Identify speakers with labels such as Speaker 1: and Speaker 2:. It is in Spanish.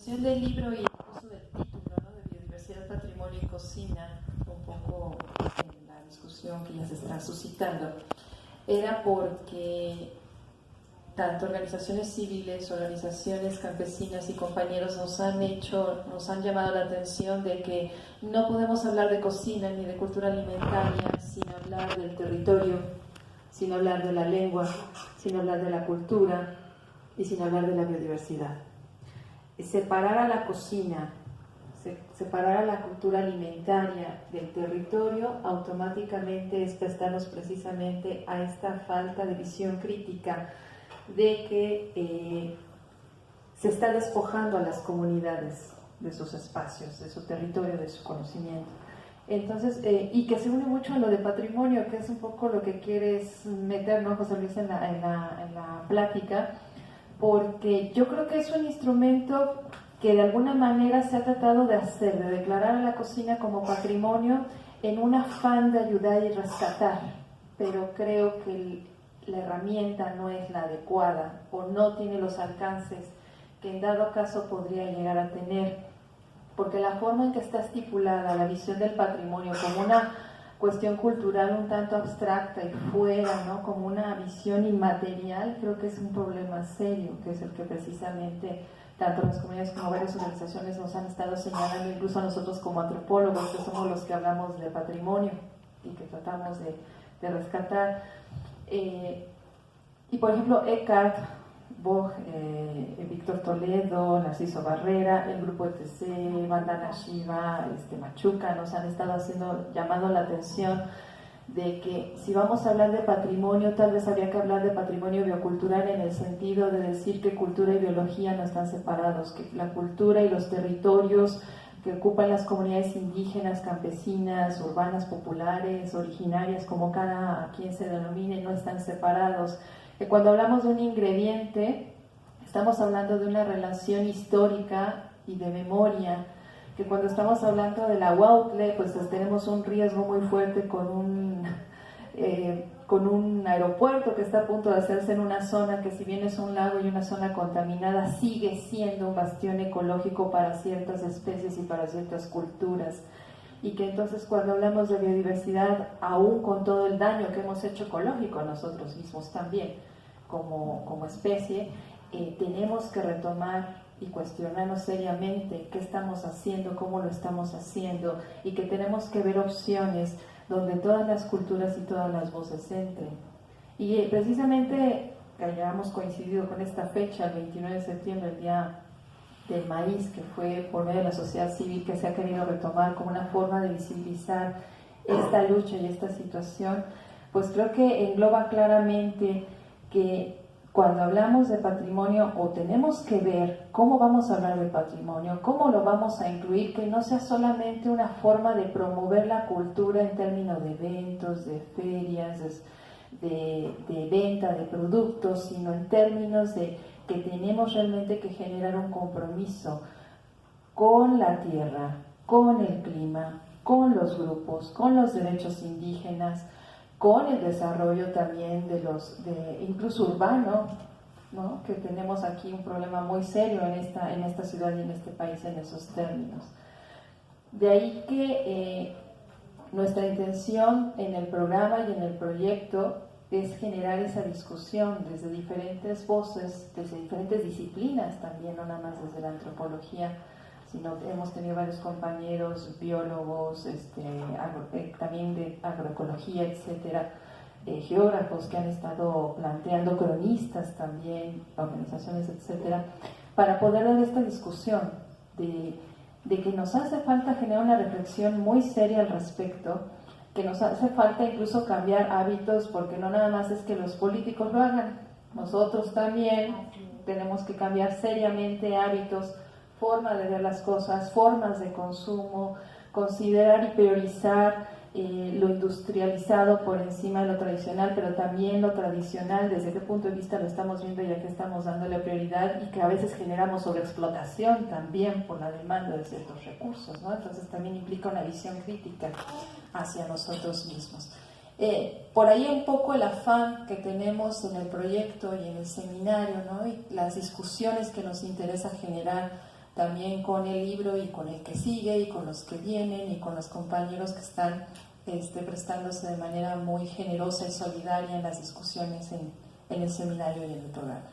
Speaker 1: Del libro y incluso del título, ¿no?, de biodiversidad, patrimonio y cocina, un poco en la discusión que ya se está suscitando, era porque tanto organizaciones civiles, organizaciones campesinas y compañeros nos han llamado la atención de que no podemos hablar de cocina ni de cultura alimentaria sin hablar del territorio, sin hablar de la lengua, sin hablar de la cultura y sin hablar de la biodiversidad. Separar a la cocina, separar a la cultura alimentaria del territorio, automáticamente es prestarnos precisamente a esta falta de visión crítica de que se está despojando a las comunidades de sus espacios, de su territorio, de su conocimiento. Entonces, y que se une mucho a lo de patrimonio, que es un poco lo que quieres meter, ¿no, José Luis, en la plática, porque yo creo que es un instrumento que de alguna manera se ha tratado de hacer, de declarar a la cocina como patrimonio en un afán de ayudar y rescatar, pero creo que la herramienta no es la adecuada o no tiene los alcances que en dado caso podría llegar a tener, porque la forma en que está estipulada la visión del patrimonio como una cuestión cultural un tanto abstracta y fuera, ¿no?, como una visión inmaterial, creo que es un problema serio, que es el que precisamente tanto las comunidades como varias organizaciones nos han estado señalando, incluso a nosotros como antropólogos, que somos los que hablamos de patrimonio y que tratamos de rescatar. Y por ejemplo, Eckhart, Bosch, Víctor Toledo, Narciso Barrera, el grupo ETC, Vandana Shiva, Machuca, nos han estado llamando la atención de que si vamos a hablar de patrimonio, tal vez habría que hablar de patrimonio biocultural en el sentido de decir que cultura y biología no están separados, que la cultura y los territorios que ocupan las comunidades indígenas, campesinas, urbanas, populares, originarias, como cada quien se denomine, no están separados. Que cuando hablamos de un ingrediente, estamos hablando de una relación histórica y de memoria, que cuando estamos hablando del aguautle, pues tenemos un riesgo muy fuerte con un aeropuerto que está a punto de hacerse en una zona que, si bien es un lago y una zona contaminada, sigue siendo un bastión ecológico para ciertas especies y para ciertas culturas. Y que entonces cuando hablamos de biodiversidad, aún con todo el daño que hemos hecho ecológico a nosotros mismos también como especie, tenemos que retomar y cuestionarnos seriamente qué estamos haciendo, cómo lo estamos haciendo, y que tenemos que ver opciones donde todas las culturas y todas las voces entren. Y precisamente que hayamos coincidido con esta fecha, el 29 de septiembre, el Día del Maíz, que fue por medio de la sociedad civil que se ha querido retomar como una forma de visibilizar esta lucha y esta situación, pues creo que engloba claramente que cuando hablamos de patrimonio, o tenemos que ver cómo vamos a hablar de patrimonio, cómo lo vamos a incluir, que no sea solamente una forma de promover la cultura en términos de eventos, de ferias, de venta de productos, sino en términos de que tenemos realmente que generar un compromiso con la tierra, con el clima, con los grupos, con los derechos indígenas, con el desarrollo también incluso urbano, ¿no?, que tenemos aquí un problema muy serio en esta ciudad y en este país en esos términos. De ahí que nuestra intención en el programa y en el proyecto es generar esa discusión desde diferentes voces, desde diferentes disciplinas también, no nada más desde la antropología, sino que hemos tenido varios compañeros, biólogos, también de agroecología, etcétera, geógrafos que han estado planteando, cronistas también, organizaciones, etcétera, para poder dar esta discusión de que nos hace falta generar una reflexión muy seria al respecto, que nos hace falta incluso cambiar hábitos, porque no nada más es que los políticos lo hagan, nosotros también tenemos que cambiar seriamente hábitos, forma de ver las cosas, formas de consumo, considerar y priorizar lo industrializado por encima de lo tradicional, pero también lo tradicional, desde qué punto de vista lo estamos viendo, ya que estamos dándole prioridad y que a veces generamos sobreexplotación también por la demanda de ciertos recursos, ¿no? Entonces también implica una visión crítica hacia nosotros mismos. Por ahí un poco el afán que tenemos en el proyecto y en el seminario, ¿no?, y las discusiones que nos interesa generar también con el libro y con el que sigue y con los que vienen y con los compañeros que están prestándose de manera muy generosa y solidaria en las discusiones en el seminario y en el programa.